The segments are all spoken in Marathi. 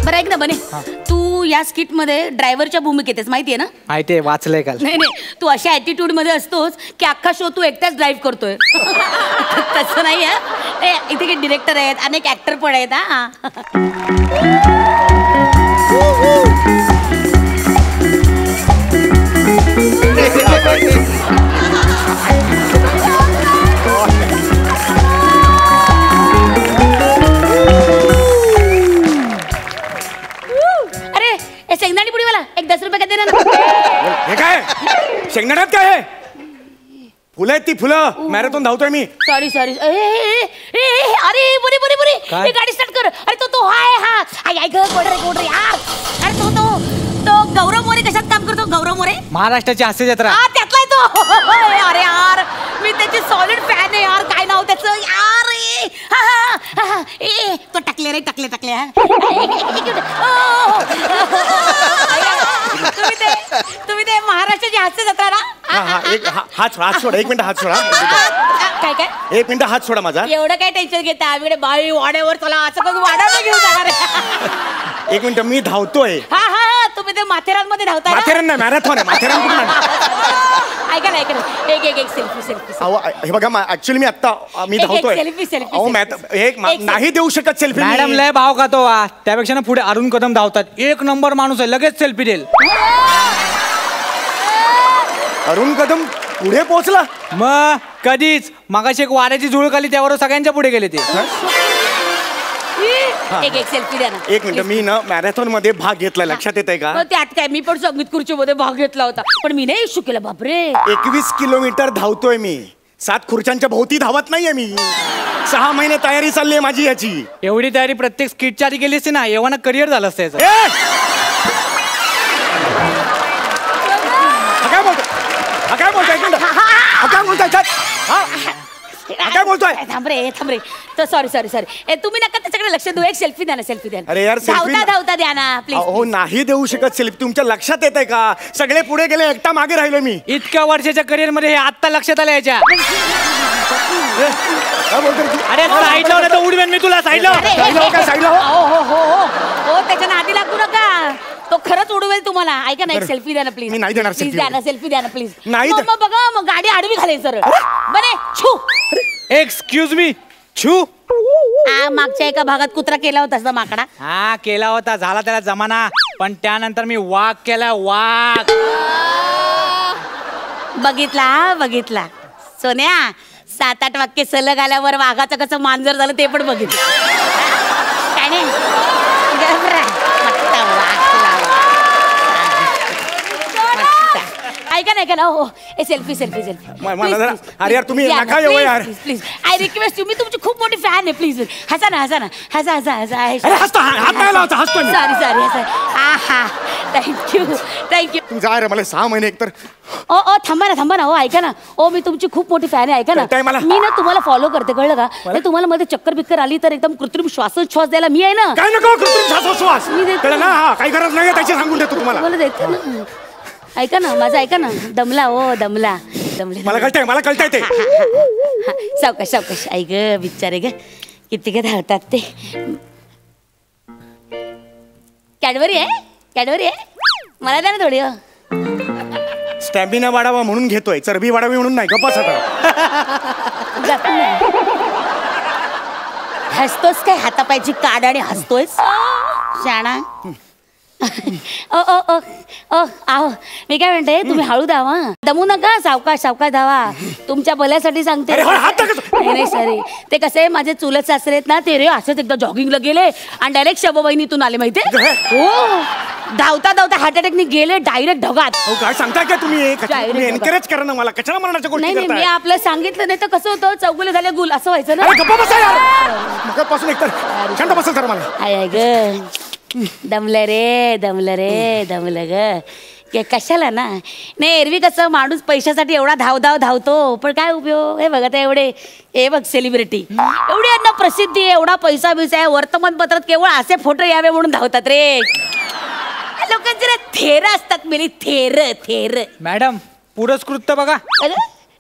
बरं ऐक ना बने, तू या स्किट मध्ये ड्रायव्हरच्या भूमिकेत माहितीये ना? माहितीये, वाचलंय काल. नाही नाही, तू अशा ऍटिट्यूड मध्ये असतोस की अख्खा शो तू एकटाच ड्राईव्ह करतोय. तसं नाही आहे, इथे काही डिरेक्टर आहेत, अनेक ऍक्टर पण आहेत. हा शेंगदाणी पुडी मला एक 10 रुपये का दे ना. हे काय शेंगदाण्यात काय आहे? फुलं आहेत ती फुलं. मॅरेथॉन धावतोय मी. Sorry sorry. अरे बुरी बुरी बुरी, गाडी स्टार्ट कर. अरे तो हाय हा आई ग कोड रे यार. अरे तो गौरव मोरे कशात काम करतो? गौरव मोरे महाराष्ट्राची हास्य जत्रा. हा त्यातलाय तो. अरे यार मी त्याची सॉलिड फॅन आहे यार. काय नाव त्याचं यार? तो टाकले रे टाकले. तुम्ही ते महाराष्ट्राची हास्य जत्रा ना? एक हात सोडा. एक मिनिट हात सोडा. काय एक मिनिट हात सोडा माझा. एवढं काय टेन्शन घेता? आम्ही बाई वाड्यावर चला असं करून वाड्यावर घेऊन जाणार. एक मिनिट मी धावतोय. हा तुम्ही ते माथेरानमध्ये धावता? माथेरान नाही, मॅरेथॉन आहे. माथेरान ऐका ना एक सेल्फी. हे बघा ऍक्च्युअली मी आता मी धावतोय. नाही देऊ शकत सेल्फी. मॅडम लय भाव खातो वा. त्यापेक्षा ना पुढे अरुण कदम धावतात. 1 नंबर माणूस आहे, लगेच सेल्फी देईल. अरुण कदम पुढे पोहोचला? मग कधीच. मगाशी एक वाऱ्याची झुळूक आली, त्यावर सगळ्यांच्या पुढे गेले ते. एक सेल्फी द्या ना. एक मिनिट, मी ना मॅरेथॉन मध्ये भाग घेतला, लक्षात येत आहे का? त्यात काय, मी पण संगीत खुर्चीमध्ये भाग घेतला होता, पण मी नाही इश्यू केला. बापरे 21 किलोमीटर धावतोय मी. 7 खुर्च्यांच्या भोवती धावत नाहीये मी. 6 महिने तयारी चालली आहे माझी याची. एवढी तयारी प्रत्येक स्किटच्या आधी केली असते ना, एवढं करिअर झालं असतं याचं. काय बोलतोय? थांब रे. तर सॉरी. तुम्ही नका त्याच्याकडे लक्ष देऊ. एक सेल्फी द्या ना. सेल्फी द्या. अरे यार धावता द्या ना प्लीज. हो नाही देऊ शकत सेल्फी. तुमच्या लक्षात येत आहे का? सगळे पुढे गेले, एकटा मागे राहिलो मी. इतक्या वर्षाच्या करिअर मध्ये हे आत्ता लक्षात आलं याच्या. अरे साईडला होता तर उडवेन मी तुला. साईडला हो त्याच्या नादी लागू नका. तो खरंच उडवेल तुम्हाला. ऐका ना, एक सेल्फी द्या ना प्लीज. मी नाही देणार प्लीज द्या ना. सेल्फी द्या ना प्लीज. नाही मग बघा, मग गाडी आडवी घालेल सर. बने छू. Excuse me. छू. मागच्या एका भागात कुत्रा केला होता असं माकडा. हा केला होता, झाला त्याला जमाना. पण त्यानंतर मी वाघ केला. वाघ बघितला सोन्या. 7-8 वाक्य सलग आल्यावर वाघाचं कसं मांजर झालं ते पण बघितलं. काय नाही ऐका ना. हो सेल्फी. अरे यार तुम्ही नका येऊ यार. Please I request you. मी तुमची खूप मोठी फॅन आहे. प्लीज हसा ना. सॉरी. थँक्यू. तू जा रे. मला 6 महिने एकतर. ओ थांबा ना. हो ऐका ना. ओ मी तुमची खूप मोठी फॅन आहे. ऐका ना, मी ना तुम्हाला फॉलो करते, कळलं का? तुम्हाला मध्ये चक्कर बिक्कर आली तर एकदम कृत्रिम श्वासोच्छ्वास द्यायला मी आहे ना. काय नको कृत्रिम श्वासोच्छ्वास. कळलं ना? काही गरज नाही त्याची, सांगून देतो तुम्हाला. देते ना. ऐका ना माझं. ऐका ना. दमला मला कळतंय ते. सावकाश. ऐक बिचारे ग, किती ग धावतात ते. कॅडबरी आहे मला द्या ना थोडी. स्टॅमिना वाढावा म्हणून घेतोय, चरबी वाढावी म्हणून नाही. गप्पा हसतोस काय? हातापायची काढ आणि हसतोयस शाणा. आहो मी काय म्हणते, तुम्ही हळू धावा, दमू नका. सावकाश धावा. तुमच्या भल्यासाठी सांगते. नाही सॉरी. ते कसे माझे चुलत सासरे आहेत ना, ते रे असंच एकदा जॉगिंगला गेले आणि डायरेक्ट शबबाईनीतून आले माहितीये. हो धावता हार्ट अटॅकने गेले डायरेक्ट ढगात. काय सांगताय का तुम्ही? एनकरेज करा ना मला. कशाला मरणाच्या गोष्टी करताय? नाही मी आपलं सांगितलं नाही तर कसं होतं, चौगुले झाले गुल असं व्हायचं ना. गप्पा बसा यार. मगापासून एकतर शांत बसा जरा. मला आय ग दमलं ग. कशाला ना. नाही एरवी कसं माणूस पैशासाठी एवढा धावतो, पण काय उपयोग. हे बघा हे बघ सेलिब्रिटी एवढी यांना प्रसिद्धी आहे, एवढा पैसा बिसा आहे, वर्तमानपत्रात केवळ असे फोटो यावे म्हणून धावतात रे. लोकांचे थेर असतात. मेली थेर. मॅडम पुरस्कृत बघा.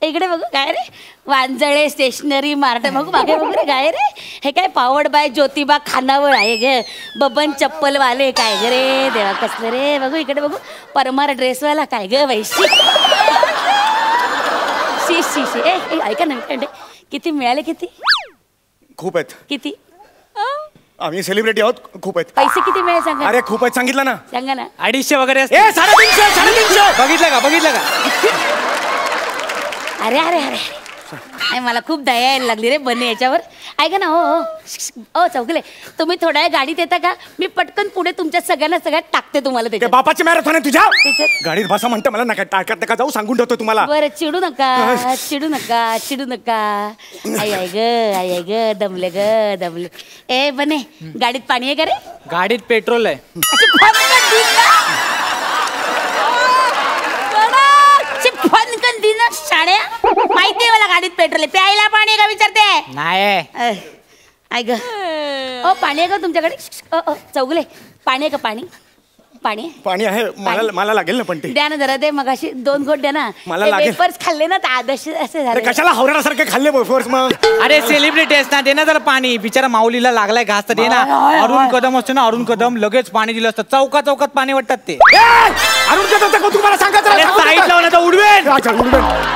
इकडे बघू काय रे वांजळे स्टेशनरी मार्ट बघू मागे बघू रे काय रे हे काय पावड बाय ज्योतिबा खानावळ आहे ग बबन चप्पलवाले काय ग रे देवा कसलं रे बघू इकडे बघू परमार ड्रेसवाला काय ग वैशी शी शी शी ए ऐका ना किती मिळाले किती खूप आहेत किती आम्ही सेलिब्रिटी आहोत खूप आहेत पैसे किती मिळाले सांगा अरे खूप आहेत सांगितलं ना सांगा ना 250 वगैरे असते. ए 350 बघितलं का अरे अरे अरे अरे मला खूप दया यायला लागली रे बने याच्यावर ऐका ना हो हो चौगले तुम्ही थोड्या वेळ गाडीत येता का मी पटकन पुढे तुमच्या सगळ्यात टाकते तुम्हाला ते त्याच्यात बापाची मॅरेथॉन आहे तुझ्या त्याच्यात- गाडीत बसा म्हणतं मला नका टाकत नका जाऊ सांगून ठेवतो तुम्हाला बरं चिडू नका चिडू नका चिडू नका आई आई ग दमले दमले ए बने गाडीत पाणी आहे का रे गाडीत पेट्रोल आहे. अशी फनकन दिन ना. अशी फनकन दिन ना शाळ्या माहितीये मला गाडीत पेट्रोल आहे प्यायला पाणी आहे का विचारते नाही ऐक ग ओ पाणी आहे का तुमच्याकडे चौगले पाणी आहे का पाणी पाणी आहे? पाणी आहे मला लागेल ना पण ते द्या ना जरा दे मग अशी 2 घोट द्या ना मला लागेल. वेपर्स खाल्ले ना तर आदर्श असे अरे झाले कशाला हावरासारखे खाल्ले बफर्स मग अरे सेलिब्रिटी आहेस ना दे ना जरा पाणी बिचारा माऊलीला लागलाय घास तर दे ना. अरुण कदम असतो ना अरुण कदम लगेच पाणी दिलं असतं चौकात पाणी वाटतात ते अरुण कदमचं तुम्हाला सांगायचं साईड लावून आता उडवेन.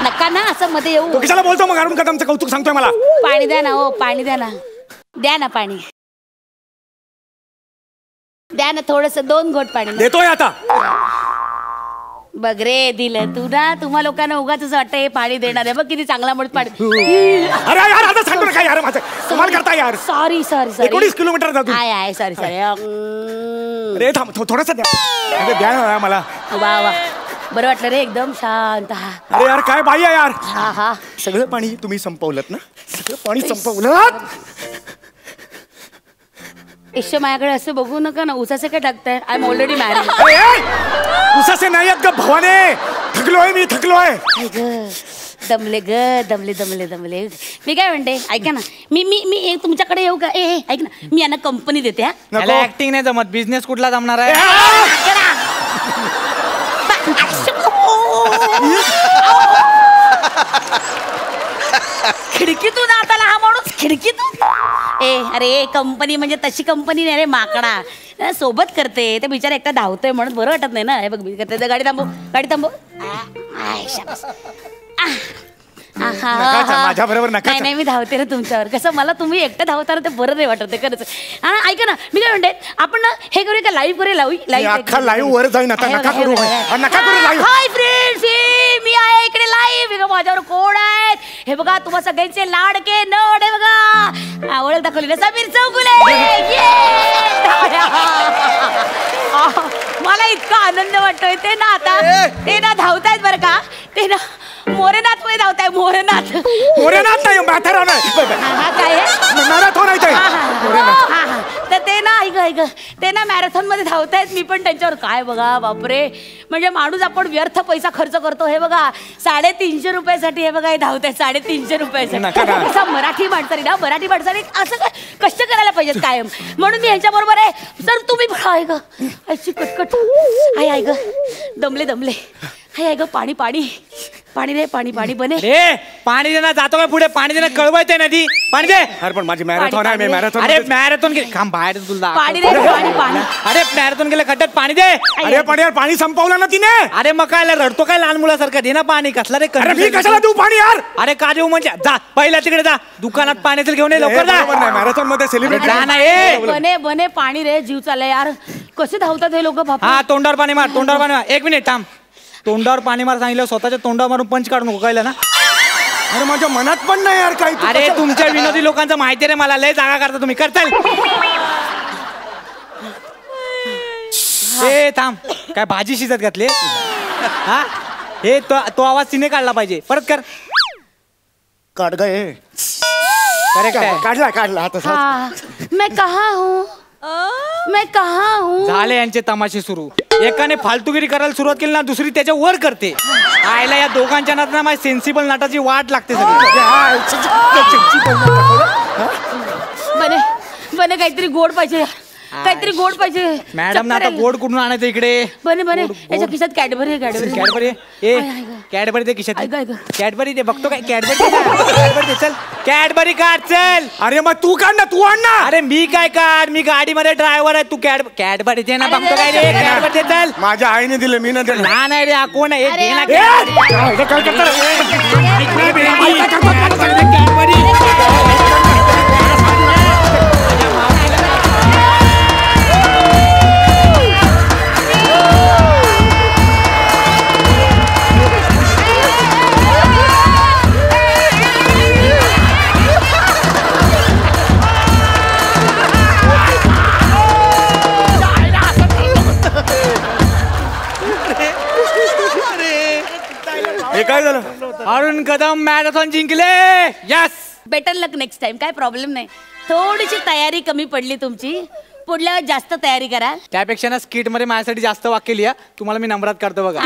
नका ना असं मध्ये येऊ तो कशाला बोलतो मग अरुण कदमचं कौतुक सांगतोय मला पाणी द्या ना हो पाणी द्या ना पाणी द्या ना थोडस 2 घोट पाणी देतोय आता बघ रे दिलं तू ना तुम्हा लोकांना उगाच असं वाटतं हे पाणी देणार आहे बघ किती चांगला मोठ पाणी अरे यार आता सांगतो ना काय यार माझं कमाल करता यार सॉरी 19 किलोमीटर जातो आहे सॉरी अरे थांब थोडंसं द्या अरे द्या ना मला वा वा बरं वाटलं रे एकदम शांत हा अरे यार काय बाई आहे यार हा हा सगळं पाणी तुम्ही संपवलत ना सगळं पाणी संपवलं ईश्वर माझ्याकडे असं बघू नका ना उसाचे काय टाकताय आय एम ऑलरेडी मॅरिड उसासे नाही आहेत ग भवाने थकलोय दमले मी काय म्हणते ऐका ना मी तुमच्याकडे येऊ का ए ऐक ना मी यांना कंपनी देते हा त्याला ऍक्टिंग नाही जमत बिझनेस कुठला जमणार आहे खिडकीतून आता हा माणूस खिडकीतून अरे कंपनी म्हणजे तशी कंपनी नाही रे माकडा सोबत करते ते बिचारा एकटा धावतोय म्हणून बरं वाटत नाही ना हे बघ मी करते गाडी थांबव माझ्या बरोबर नका नाही मी धावते ना तुमच्यावर कसं मला तुम्ही एकटं धावताना ते बरं नाही वाटत खरंच ऐका ना मी काय म्हणते आपण ना हे करूया का लाईव्ह करूया अख्खा लाईव्ह वर जाईन आता नका करू लाईव्ह हाय फ्रेंड्स मी आहे इकडे लाईव्ह माझ्यावर कोण आहेत हे बघा तुम्हा सगळ्यांचे लाडके नड हे बघा ओळख दाखवली ना समीर चौगुले मला इतका आनंद वाटतोय ते ना आता ते ना धावतायत बरं का ते ना मोरेनाथ मध्ये धावताय मोरेनाथ नाही मॅथरॉन काय मॅरेथॉन तर ते ना ऐक ते ना मॅरेथॉन मध्ये धावतायत मी पण त्यांच्यावर काय बघा बापरे म्हणजे माणूस आपण व्यर्थ पैसा खर्च करतो हे बघा 350 रुपयासाठी हे बघा हे धावतायत 350 रुपयासाठी असा मराठी माणसाने असं कष्ट करायला पाहिजेत कायम म्हणून मी ह्यांच्या बरोबर आहे सर तुम्ही ऐक ऐची कटकट ऐक दमले ऐक पाणी दे पाणी बने रे पाणी देणार जातो काय पुढे पाणी देणार कळवायचंय नदी पाणी दे अरे पण माझी मॅरेथॉन आहे मॅरेथॉन अरे मॅरेथॉन गेले काम बाहेर तुला पाणी दे पाणी अरे मॅरेथॉन गेले खड्ड्यात पाणी दे अरे पण यार पाणी संपवलं ना तिने अरे मग काय रडतो काय लहान मुलासारखं दे ना पाणी कसला रे अरे मी कशाला देऊ पाणी यार अरे का देऊ म्हणजे जा पहिला तिकडे जा दुकानात पाणी घेऊन ये लवकर जा मॅरेथॉन मध्ये सेलिब्रेट जा ना ए बने पाणी रे जीव चाललाय यार कसे धावतात हे लोक बाप हा तोंडावर पाणी मार 1 मिनिट थांब तोंडावर पाणी मार सांगितलं स्वतःच्या तोंडावर मारून पंच काढू नको कळलं ना अरे माझ्या मनात पण नाही यार काही अरे तुमच्या विनोदी लोकांचं माहिती रे मला लय जागा करता तुम्ही करताल ए थांब काय भाजी शिजत घातली हा हे तो आवाज तिने काढला पाहिजे परत कर काढ गए करेक्ट आहे काढला आता मैं कहा हूँ झाले यांचे तमाशे सुरू एकाने फालतूगिरी करायला सुरुवात केली ना दुसरी त्याच्या वर करते आयला या दोघांच्या नात ना माझी सेन्सिबल नाटाची वाट लागते सगळी बने काहीतरी गोड पाहिजे काहीतरी गोड पाहिजे. मॅडम ना आता गोड कुठून आणायचं इकडे. बने बने याच्या खिशात कॅडबरी कॅडबरी ए कॅडबरी दे खिशात. ऐक, ऐक. कॅडबरी दे बघतो काय कॅडबरी दे चल. कॅडबरी काढ चल. अरे मग तू काढ ना, तू आण ना. अरे मी काय काढ, मी गाडीमध्ये ड्रायव्हर आहे. तू कॅडबरी दे ना. बघतो काय रे कॅडबरी दे चल. माझ्या आईने दिलं, मी ना दिलं. लहान आहे रे हा कोण आहे. दे ना हे काय झालं? अरुण कदम मॅरेथॉन जिंकले. यस. बेटर लक नेक्स्ट टाइम. काय प्रॉब्लेम नाही. थोडीशी तयारी कमी पडली तुमची. पुढल्या वेळेस जास्त तयारी करा. त्यापेक्षा ना स्किट मध्ये माझ्यासाठी जास्त वाक्य लिहा. तुम्हाला मी नंबरात काढतो बघा.